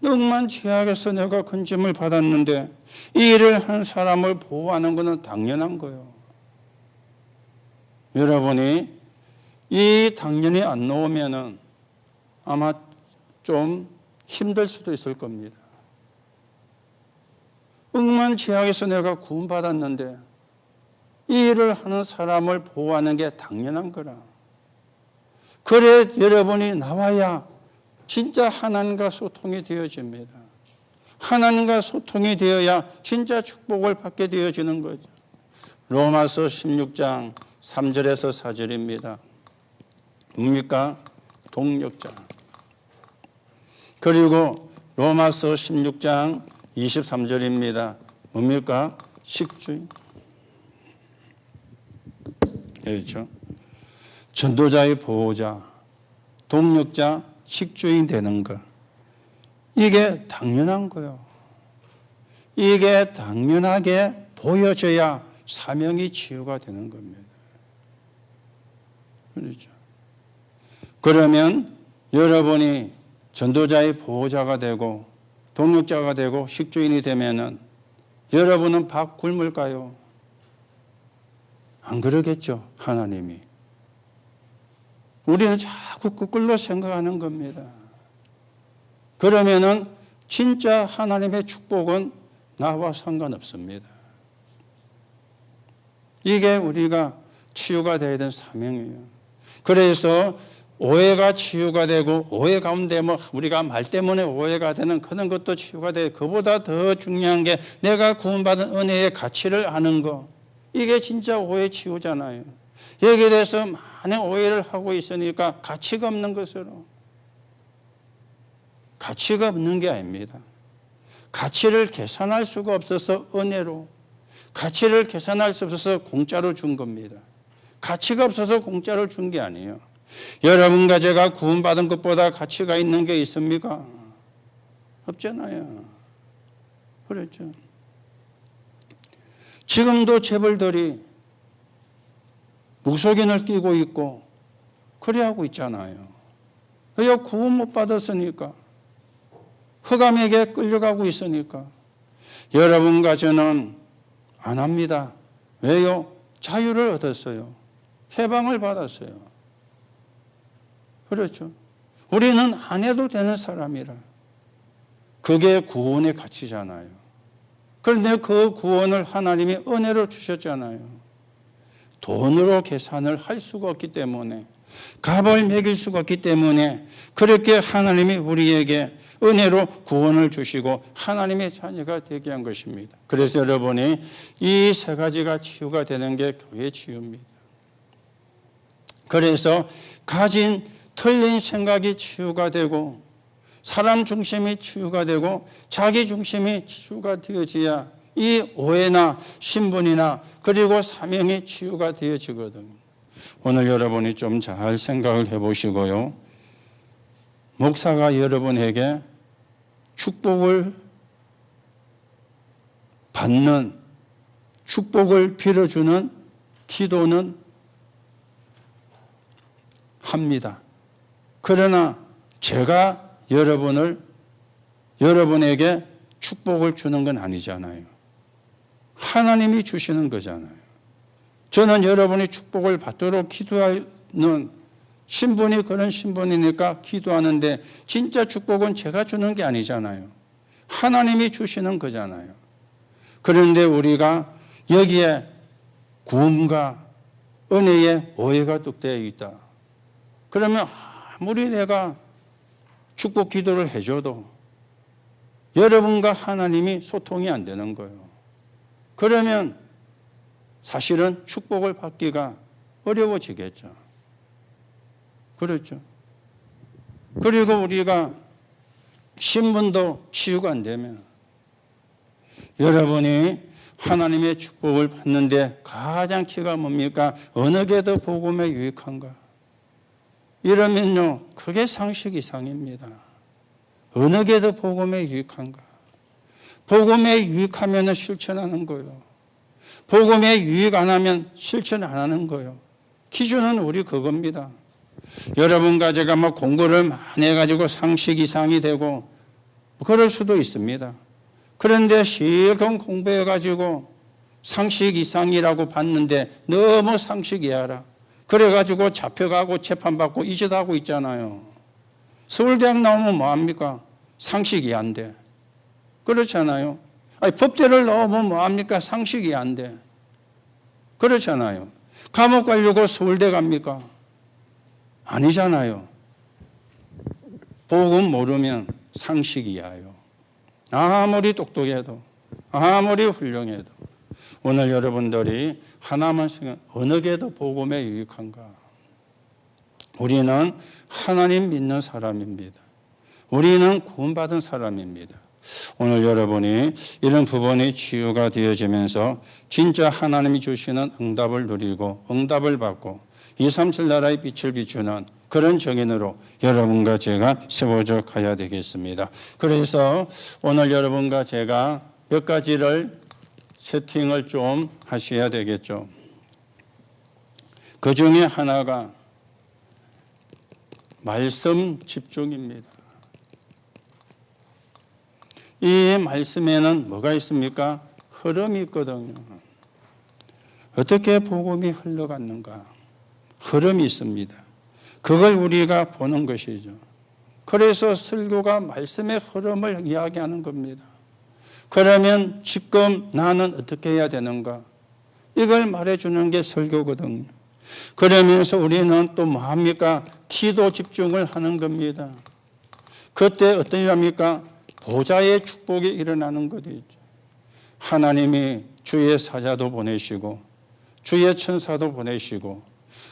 억만 죄악에서 내가 건짐을 받았는데 이 일을 한 사람을 보호하는 것은 당연한 거예요. 여러분이 이 당연히 안 놓으면은 아마 좀 힘들 수도 있을 겁니다. 억만 죄악에서 내가 구원받았는데 이 일을 하는 사람을 보호하는 게 당연한 거라. 그래 여러분이 나와야 진짜 하나님과 소통이 되어집니다. 하나님과 소통이 되어야 진짜 축복을 받게 되어지는 거죠. 로마서 16장 3절에서 4절입니다. 뭡니까? 동력자. 그리고 로마서 16장 23절입니다. 뭡니까? 식주인. 그렇죠? 전도자의 보호자, 동력자, 식주인 되는 것. 이게 당연한 거예요. 이게 당연하게 보여져야 사명이 치유가 되는 겁니다. 그렇죠? 그러면 여러분이 전도자의 보호자가 되고 동력자가 되고 식주인이 되면은 여러분은 밥 굶을까요? 안 그러겠죠, 하나님이. 우리는 자꾸 거꾸로 생각하는 겁니다. 그러면은 진짜 하나님의 축복은 나와 상관없습니다. 이게 우리가 치유가 되어야 되는 사명이에요. 그래서 오해가 치유가 되고 오해 가운데 뭐 우리가 말 때문에 오해가 되는 그런 것도 치유가 되고 그보다 더 중요한 게 내가 구원받은 은혜의 가치를 아는 거. 이게 진짜 오해 치유잖아요. 여기에 대해서 많은 오해를 하고 있으니까 가치가 없는 것으로. 가치가 없는 게 아닙니다. 가치를 계산할 수가 없어서 은혜로, 가치를 계산할 수 없어서 공짜로 준 겁니다. 가치가 없어서 공짜로 준 게 아니에요. 여러분과 제가 구원받은 것보다 가치가 있는 게 있습니까? 없잖아요. 그렇죠. 지금도 재벌들이 무속인을 끼고 있고 그래 하고 있잖아요. 왜 구원 못 받았으니까. 흑암에게 끌려가고 있으니까. 여러분과 저는 안 합니다. 왜요? 자유를 얻었어요. 해방을 받았어요. 그렇죠. 우리는 안 해도 되는 사람이라. 그게 구원의 가치잖아요. 그런데 그 구원을 하나님이 은혜로 주셨잖아요. 돈으로 계산을 할 수가 없기 때문에, 값을 매길 수가 없기 때문에 그렇게 하나님이 우리에게 은혜로 구원을 주시고 하나님의 자녀가 되게 한 것입니다. 그래서 여러분이 이 세 가지가 치유가 되는 게 교회 치유입니다. 그래서 가진 틀린 생각이 치유가 되고 사람 중심이 치유가 되고 자기 중심이 치유가 되어져야 이 오해나 신분이나 그리고 사명이 치유가 되어지거든요. 오늘 여러분이 좀 잘 생각을 해보시고요. 목사가 여러분에게 축복을 받는, 축복을 빌어주는 기도는 합니다. 그러나 제가 여러분에게 축복을 주는 건 아니잖아요. 하나님이 주시는 거잖아요. 저는 여러분이 축복을 받도록 기도하는 신분이 그런 신분이니까 기도하는데 진짜 축복은 제가 주는 게 아니잖아요. 하나님이 주시는 거잖아요. 그런데 우리가 여기에 구원과 은혜의 오해가 뚝되어 있다. 그러면 아무리 내가 축복 기도를 해줘도 여러분과 하나님이 소통이 안 되는 거예요. 그러면 사실은 축복을 받기가 어려워지겠죠. 그렇죠. 그리고 우리가 신분도 치유가 안 되면 여러분이 하나님의 축복을 받는데 가장 키가 뭡니까? 어느 게 더 복음에 유익한가? 이러면요, 그게 상식 이상입니다. 어느 게 더 복음에 유익한가? 복음에 유익하면 실천하는 거예요. 복음에 유익 안 하면 실천 안 하는 거예요. 기준은 우리 그겁니다. 여러분과 제가 뭐 공부를 많이 해가지고 상식 이상이 되고 그럴 수도 있습니다. 그런데 실컷 공부해가지고 상식 이상이라고 봤는데 너무 상식 이하라. 그래가지고 잡혀가고 재판받고 이 짓 하고 있잖아요. 서울대학 나오면 뭐합니까? 상식 이하인데. 그렇잖아요. 아니, 법대를 나오면 뭐합니까? 상식 이하인데. 그렇잖아요. 감옥 가려고 서울대 갑니까? 아니잖아요. 복음 모르면 상식 이하요. 아무리 똑똑해도 아무리 훌륭해도 오늘 여러분들이 하나만 생각 어느 게 더 복음에 유익한가? 우리는 하나님 믿는 사람입니다. 우리는 구원받은 사람입니다. 오늘 여러분이 이런 부분이 치유가 되어지면서 진짜 하나님이 주시는 응답을 누리고 응답을 받고 237 나라의 빛을 비추는 그런 정인으로 여러분과 제가 세워져 가야 되겠습니다. 그래서 오늘 여러분과 제가 몇 가지를 세팅을 좀 하셔야 되겠죠. 그 중에 하나가 말씀 집중입니다. 이 말씀에는 뭐가 있습니까? 흐름이 있거든요. 어떻게 복음이 흘러갔는가? 흐름이 있습니다. 그걸 우리가 보는 것이죠. 그래서 설교가 말씀의 흐름을 이야기하는 겁니다. 그러면 지금 나는 어떻게 해야 되는가? 이걸 말해주는 게 설교거든요. 그러면서 우리는 또 뭐합니까? 기도 집중을 하는 겁니다. 그때 어떤 일합니까? 보좌의 축복이 일어나는 것이죠. 하나님이 주의 사자도 보내시고 주의 천사도 보내시고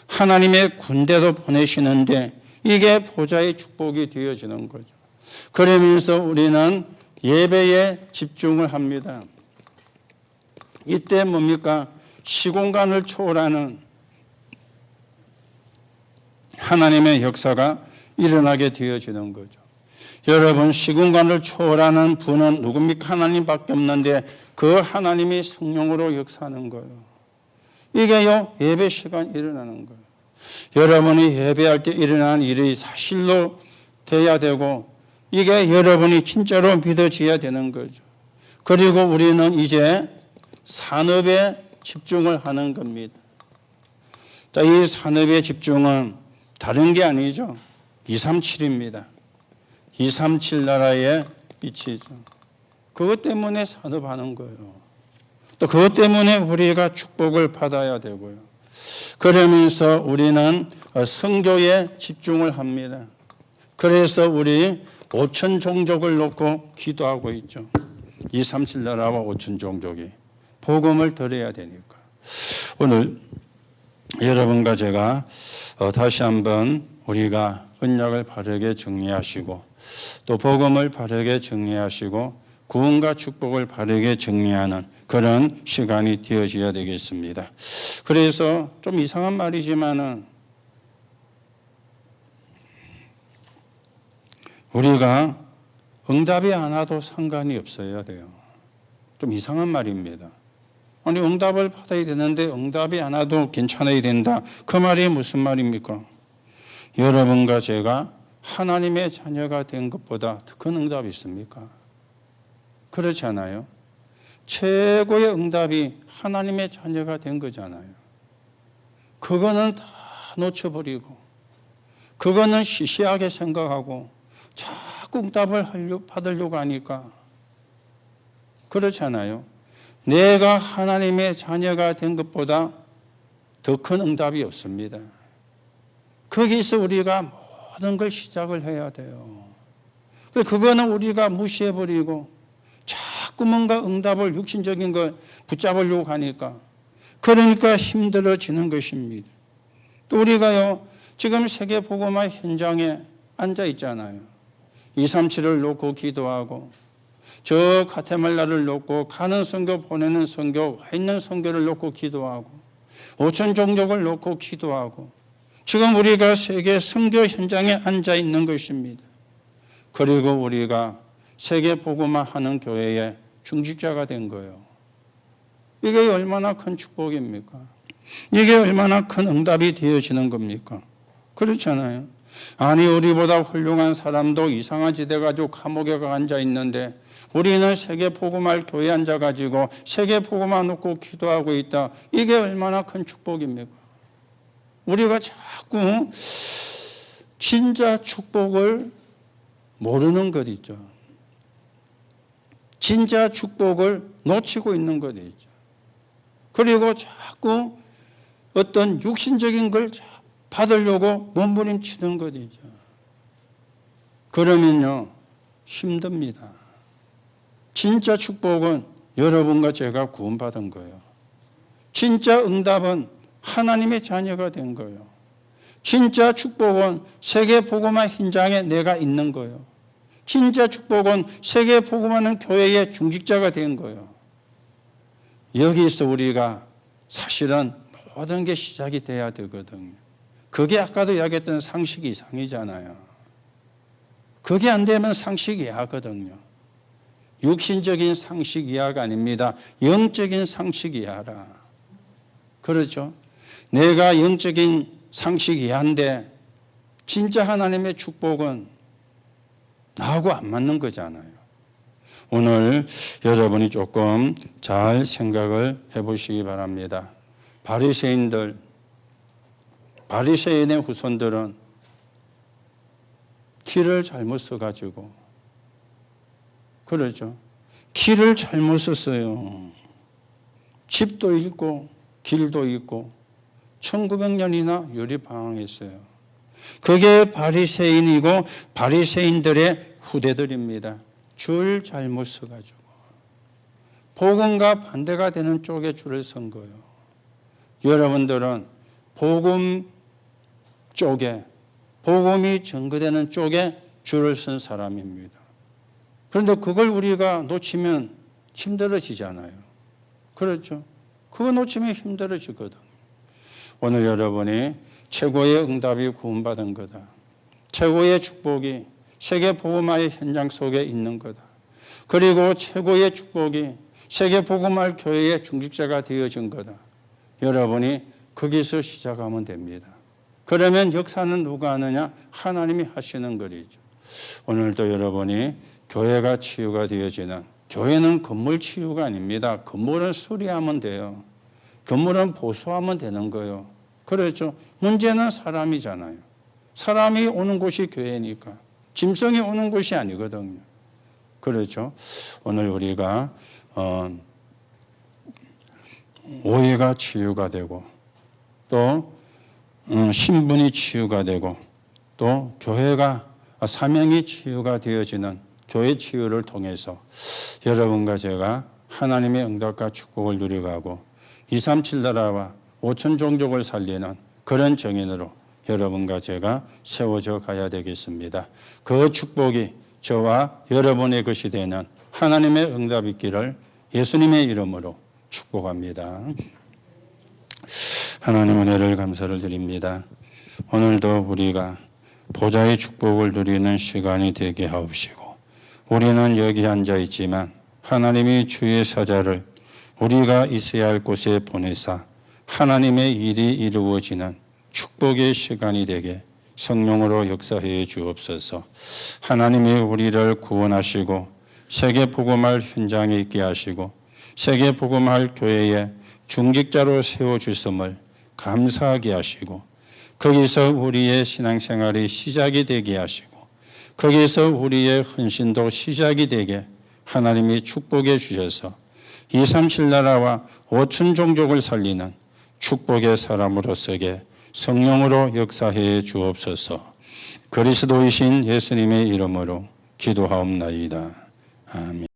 하나님의 군대도 보내시는데 이게 보좌의 축복이 되어지는 거죠. 그러면서 우리는 예배에 집중을 합니다. 이때 뭡니까? 시공간을 초월하는 하나님의 역사가 일어나게 되어지는 거죠. 여러분, 시공간을 초월하는 분은 누굽니까? 하나님밖에 없는데 그 하나님이 성령으로 역사하는 거예요. 이게요, 예배 시간 일어나는 거예요. 여러분이 예배할 때 일어나는 일이 사실로 돼야 되고 이게 여러분이 진짜로 믿어져야 되는 거죠. 그리고 우리는 이제 산업에 집중을 하는 겁니다. 자, 이 산업의 집중은 다른 게 아니죠. 237입니다. 237 나라의 빛이죠. 그것 때문에 산업하는 거예요. 또 그것 때문에 우리가 축복을 받아야 되고요. 그러면서 우리는 선교에 집중을 합니다. 그래서 우리 5천 종족을 놓고 기도하고 있죠. 237 나라와 5천 종족이 복음을 들어야 되니까. 오늘 여러분과 제가 다시 한번 우리가 언약을 바르게 정리하시고 또 복음을 바르게 정리하시고 구원과 축복을 바르게 정리하는 그런 시간이 되어져야 되겠습니다. 그래서 좀 이상한 말이지만은 우리가 응답이 안 와도 상관이 없어야 돼요. 좀 이상한 말입니다. 아니, 응답을 받아야 되는데 응답이 안 와도 괜찮아야 된다. 그 말이 무슨 말입니까? 여러분과 제가 하나님의 자녀가 된 것보다 더 큰 응답이 있습니까? 그렇지 않아요? 최고의 응답이 하나님의 자녀가 된 거잖아요. 그거는 다 놓쳐버리고 그거는 시시하게 생각하고 자꾸 응답을 받으려고 하니까 그렇잖아요. 내가 하나님의 자녀가 된 것보다 더 큰 응답이 없습니다. 거기서 우리가 모든 걸 시작을 해야 돼요. 그거는 우리가 무시해버리고 자꾸 뭔가 응답을 육신적인 걸 붙잡으려고 하니까 그러니까 힘들어지는 것입니다. 또 우리가요 지금 세계복음화 현장에 앉아 있잖아요. 237을 놓고 기도하고 저 가테말라를 놓고 가는 선교 보내는 선교 와 있는 선교를 놓고 기도하고 5천 종족을 놓고 기도하고 지금 우리가 세계 선교 현장에 앉아 있는 것입니다. 그리고 우리가 세계복음화 하는 교회의 중직자가 된 거예요. 이게 얼마나 큰 축복입니까? 이게 얼마나 큰 응답이 되어지는 겁니까? 그렇잖아요. 아니 우리보다 훌륭한 사람도 이상한 지대 가지고 감옥에 앉아 있는데 우리는 세계복음화 교회에 앉아가지고 세계복음화 놓고 기도하고 있다. 이게 얼마나 큰 축복입니까? 우리가 자꾸 진짜 축복을 모르는 것 있죠. 진짜 축복을 놓치고 있는 것 있죠. 그리고 자꾸 어떤 육신적인 걸 받으려고 몸부림치는 것 있죠. 그러면요 힘듭니다. 진짜 축복은 여러분과 제가 구원받은 거예요. 진짜 응답은 하나님의 자녀가 된 거예요. 진짜 축복은 세계복음화 현장에 내가 있는 거예요. 진짜 축복은 세계복음화하는 교회의 중직자가 된 거예요. 여기서 우리가 사실은 모든 게 시작이 돼야 되거든요. 그게 아까도 이야기했던 상식 이상이잖아요. 그게 안 되면 상식 이하거든요. 육신적인 상식 이하가 아닙니다. 영적인 상식 이하라. 그렇죠? 내가 영적인 상식 이하인데 진짜 하나님의 축복은 나하고 안 맞는 거잖아요. 오늘 여러분이 조금 잘 생각을 해보시기 바랍니다. 바리새인의 후손들은 길을 잘못 써가지고 그러죠. 길을 잘못 썼어요. 집도 잃고 길도 잃고 1900년이나 유리방황했어요. 그게 바리새인이고 바리새인들의 후대들입니다. 줄 잘못 써가지고 복음과 반대가 되는 쪽에 줄을 선 거예요. 여러분들은 복음 쪽에 복음이 전거되는 쪽에 줄을 쓴 사람입니다. 그런데 그걸 우리가 놓치면 힘들어지잖아요. 그렇죠? 그거 놓치면 힘들어지거든. 오늘 여러분이 최고의 응답이 구원받은 거다. 최고의 축복이 세계복음화의 현장 속에 있는 거다. 그리고 최고의 축복이 세계복음화 교회의 중직자가 되어진 거다. 여러분이 거기서 시작하면 됩니다. 그러면 역사는 누가 하느냐? 하나님이 하시는 거리죠. 오늘도 여러분이 교회가 치유가 되어지는, 교회는 건물 치유가 아닙니다. 건물은 수리하면 돼요. 건물은 보수하면 되는 거예요. 그렇죠. 문제는 사람이잖아요. 사람이 오는 곳이 교회니까. 짐승이 오는 곳이 아니거든요. 그렇죠. 오늘 우리가 오해가 치유가 되고 또 신분이 치유가 되고 또 교회가 사명이 치유가 되어지는 교회 치유를 통해서 여러분과 제가 하나님의 응답과 축복을 누려가고 237 나라와 5천 종족을 살리는 그런 정인으로 여러분과 제가 세워져 가야 되겠습니다. 그 축복이 저와 여러분의 것이 되는 하나님의 응답이 있기를 예수님의 이름으로 축복합니다. 하나님 은혜를 감사를 드립니다. 오늘도 우리가 보좌의 축복을 누리는 시간이 되게 하옵시고 우리는 여기 앉아 있지만 하나님이 주의 사자를 우리가 있어야 할 곳에 보내사 하나님의 일이 이루어지는 축복의 시간이 되게 성령으로 역사해 주옵소서. 하나님이 우리를 구원하시고 세계복음할 현장에 있게 하시고 세계복음할 교회에 중직자로 세워주심을 감사하게 하시고 거기서 우리의 신앙생활이 시작이 되게 하시고 거기서 우리의 헌신도 시작이 되게 하나님이 축복해 주셔서 237 나라와 5천 종족을 살리는 축복의 사람으로서게 성령으로 역사해 주옵소서. 그리스도이신 예수님의 이름으로 기도하옵나이다. 아멘.